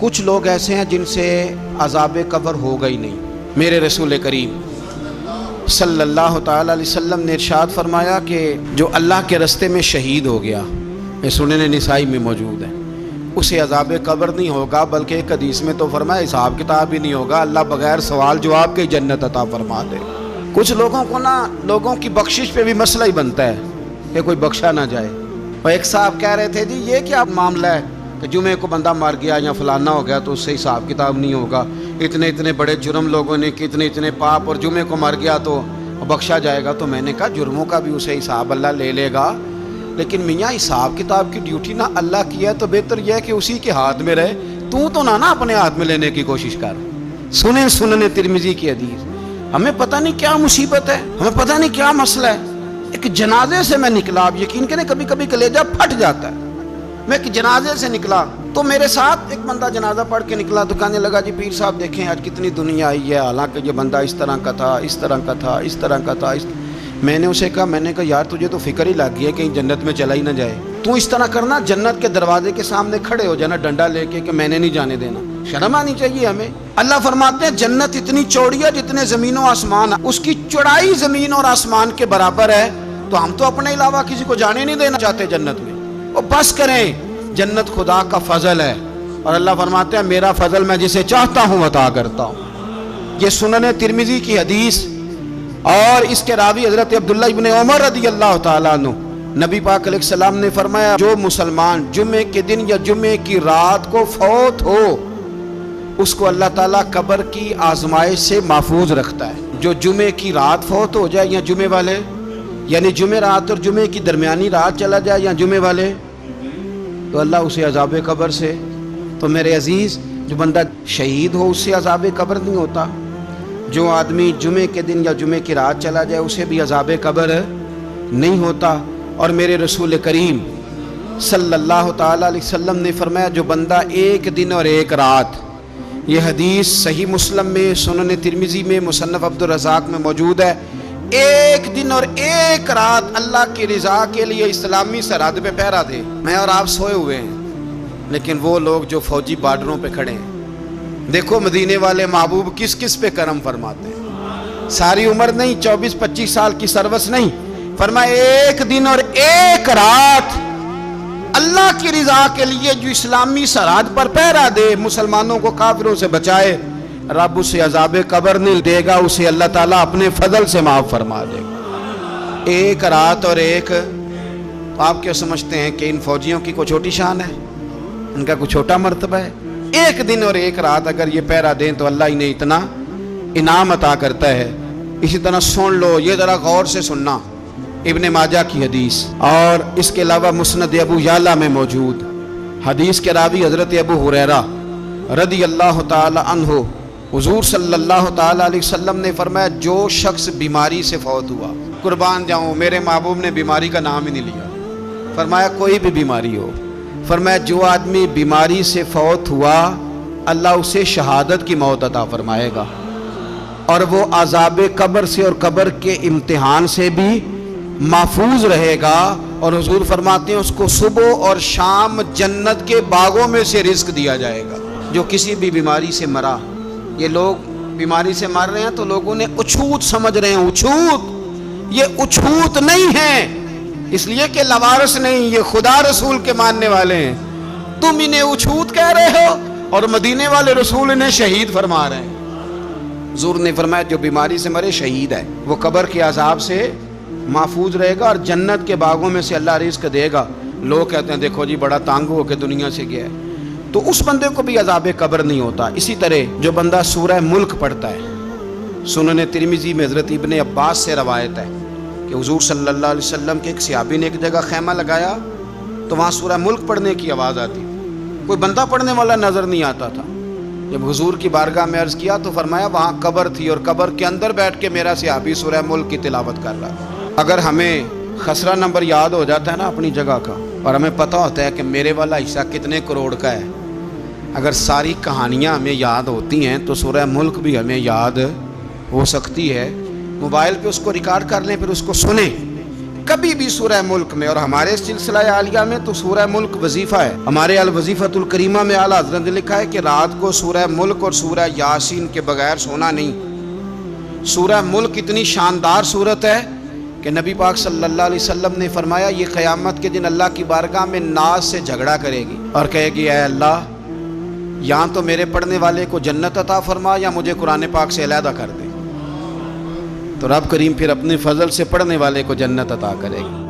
کچھ لوگ ایسے ہیں جن سے عذاب قبر ہوگا ہی نہیں۔ میرے رسول کریم صلی اللہ تعالی علیہ وسلم نے ارشاد فرمایا کہ جو اللہ کے رستے میں شہید ہو گیا، یہ سنن نسائی میں موجود ہے، اسے عذاب قبر نہیں ہوگا، بلکہ ایک حدیث میں تو فرمایا حساب کتاب ہی نہیں ہوگا، اللہ بغیر سوال جواب کے جنت عطا فرما دے۔ کچھ لوگوں کو لوگوں کی بخشش پہ بھی مسئلہ ہی بنتا ہے کہ کوئی بخشا نہ جائے۔ اور ایک صاحب کہہ رہے تھے جی یہ کیا معاملہ ہے کہ جمعے کو بندہ مر گیا یا فلانا ہو گیا تو اس سے حساب کتاب نہیں ہوگا، اتنے بڑے جرم لوگوں نے کہ اتنے پاپ، اور جمعے کو مر گیا تو بخشا جائے گا۔ تو میں نے کہا جرموں کا بھی اسے حساب اللہ لے لے گا، لیکن میاں حساب کتاب کی ڈیوٹی نہ اللہ کی ہے، تو بہتر یہ ہے کہ اسی کے ہاتھ میں رہے، تو نہ اپنے ہاتھ میں لینے کی کوشش کر۔ سنن ترمذی کی حدیث۔ ہمیں پتہ نہیں کیا مصیبت ہے، ہمیں پتہ نہیں کیا مسئلہ ہے۔ ایک جنازے سے میں نکلا، آپ یقین کریں کبھی کبھی کلیجہ پھٹ جاتا ہے۔ میں ایک جنازے سے نکلا تو میرے ساتھ ایک بندہ جنازہ پڑھ کے نکلا تو کہنے لگا جی پیر صاحب دیکھیں آج کتنی دنیا آئی ہے، حالانکہ یہ بندہ اس طرح کا تھا، اس طرح کا تھا، اس طرح کا تھا۔ میں نے اسے کہا یار تجھے تو فکر ہی لگ گئی ہے کہیں جنت میں چلا ہی نہ جائے، تو اس طرح کرنا جنت کے دروازے کے سامنے کھڑے ہو جانا ڈنڈا لے کے کہ میں نے نہیں جانے دینا۔ شرم آنی چاہیے ہمیں۔ اللہ فرماتے ہیں جنت اتنی چوڑی ہے جتنے زمین و آسمان، اس کی چوڑائی زمین اور آسمان کے برابر ہے، تو ہم تو اپنے علاوہ کسی کو جانے نہیں دینا چاہتے جنت میں۔ اور بس کریں، جنت خدا کا فضل ہے، اور اللہ فرماتے ہیں میرا فضل میں جسے چاہتا ہوں عطا کرتا ہوں۔ یہ سنن ترمذی کی حدیث، اور اس کے راوی حضرت عبداللہ ابن عمر رضی اللہ تعالیٰ عنہ، نبی پاک علیہ السلام نے فرمایا جو مسلمان جمعے کے دن یا جمعے کی رات کو فوت ہو، اس کو اللہ تعالیٰ قبر کی آزمائش سے محفوظ رکھتا ہے۔ جو جمعے کی رات فوت ہو جائے یا جمعے والے، یعنی جمعے رات اور جمعے کی درمیانی رات چلا جائے یا جمعے والے، تو اللہ اسے عذاب قبر سے، تو میرے عزیز جو بندہ شہید ہو اس سے عذاب قبر نہیں ہوتا، جو آدمی جمعے کے دن یا جمعے کی رات چلا جائے اسے بھی عذاب قبر نہیں ہوتا۔ اور میرے رسول کریم صلی اللہ تعالیٰ علیہ وسلم نے فرمایا جو بندہ ایک دن اور ایک رات، یہ حدیث صحیح مسلم میں، سنن ترمذی میں، مصنف عبدالرزاق میں موجود ہے، ایک دن اور ایک رات اللہ کی رضا کے لیے اسلامی سرحد پہ پہرا دے۔ میں اور آپ سوئے ہوئے ہیں، لیکن وہ لوگ جو فوجی بارڈروں پہ کھڑے ہیں، دیکھو مدینے والے محبوب کس کس پہ کرم فرماتے ہیں۔ ساری عمر نہیں، 24-25 سال کی سروس نہیں، فرمایا ایک دن اور ایک رات اللہ کی رضا کے لیے جو اسلامی سرحد پر پہرا دے، مسلمانوں کو کافروں سے بچائے، رب اسے عذاب قبر نہیں دے گا، اسے اللہ تعالیٰ اپنے فضل سے معاف فرما دے گا۔ ایک رات اور ایک، آپ کیا سمجھتے ہیں کہ ان فوجیوں کی کوئی چھوٹی شان ہے، ان کا کوئی چھوٹا مرتبہ ہے؟ ایک دن اور ایک رات اگر یہ پہرا دیں تو اللہ انہیں اتنا انعام عطا کرتا ہے۔ اسی طرح سن لو، یہ ذرا غور سے سننا، ابن ماجہ کی حدیث، اور اس کے علاوہ مسند ابو یعلا میں موجود حدیث کے راوی حضرت ابو ہریرہ رضی اللہ تعالی عنہ، حضور صلی اللہ تعالی علیہ وسلم نے فرمایا جو شخص بیماری سے فوت ہوا، قربان جاؤں میرے محبوب نے بیماری کا نام ہی نہیں لیا، فرمایا کوئی بھی بیماری ہو، فرمایا جو آدمی بیماری سے فوت ہوا اللہ اسے شہادت کی موت عطا فرمائے گا، اور وہ عذاب قبر سے اور قبر کے امتحان سے بھی محفوظ رہے گا، اور حضور فرماتے ہیں اس کو صبح اور شام جنت کے باغوں میں سے رزق دیا جائے گا۔ جو کسی بھی بیماری سے مرا، یہ لوگ بیماری سے مر رہے ہیں تو لوگوں نے اچھوت سمجھ رہے ہیں، اچھوت، یہ اچھوت نہیں ہے، اس لیے کہ لوارث نہیں، یہ خدا رسول کے ماننے والے ہیں، تم انہیں اچھوت کہہ رہے ہو، اور مدینے والے رسول انہیں شہید فرما رہے ہیں۔ حضور نے فرمایا جو بیماری سے مرے شہید ہے، وہ قبر کے عذاب سے محفوظ رہے گا اور جنت کے باغوں میں سے اللہ رزق دے گا۔ لوگ کہتے ہیں دیکھو جی بڑا تانگ ہو کے دنیا سے گیا ہے، تو اس بندے کو بھی عذاب قبر نہیں ہوتا۔ اسی طرح جو بندہ سورہ ملک پڑھتا ہے، سنن ترمذی میں حضرت ابن عباس سے روایت ہے کہ حضور صلی اللہ علیہ وسلم کے ایک صحابی نے ایک جگہ خیمہ لگایا تو وہاں سورہ ملک پڑھنے کی آواز آتی، کوئی بندہ پڑھنے والا نظر نہیں آتا تھا۔ جب حضور کی بارگاہ میں عرض کیا تو فرمایا وہاں قبر تھی، اور قبر کے اندر بیٹھ کے میرا صحابی سورہ ملک کی تلاوت کر رہا۔ اگر ہمیں خسرہ نمبر یاد ہو جاتا ہے نا اپنی جگہ کا، اور ہمیں پتہ ہوتا ہے کہ میرے والا حصہ کتنے کروڑ کا ہے، اگر ساری کہانیاں ہمیں یاد ہوتی ہیں تو سورہ ملک بھی ہمیں یاد ہو سکتی ہے۔ موبائل پہ اس کو ریکارڈ کر لیں، پھر اس کو سنیں، کبھی بھی سورہ ملک میں، اور ہمارے سلسلہ عالیہ میں تو سورہ ملک وظیفہ ہے، ہمارے الوظیفۃ الکریمہ میں اعلیٰ حضرت نے لکھا ہے کہ رات کو سورہ ملک اور سورہ یاسین کے بغیر سونا نہیں۔ سورہ ملک اتنی شاندار صورت ہے کہ نبی پاک صلی اللہ علیہ وسلم نے فرمایا یہ قیامت کے دن اللہ کی بارگاہ میں ناز سے جھگڑا کرے گی اور کہے گی اے اللہ، یہاں تو میرے پڑھنے والے کو جنت عطا فرما یا مجھے قرآن پاک سے علیحدہ کر دے۔ تو رب کریم پھر اپنے فضل سے پڑھنے والے کو جنت عطا کرے گی۔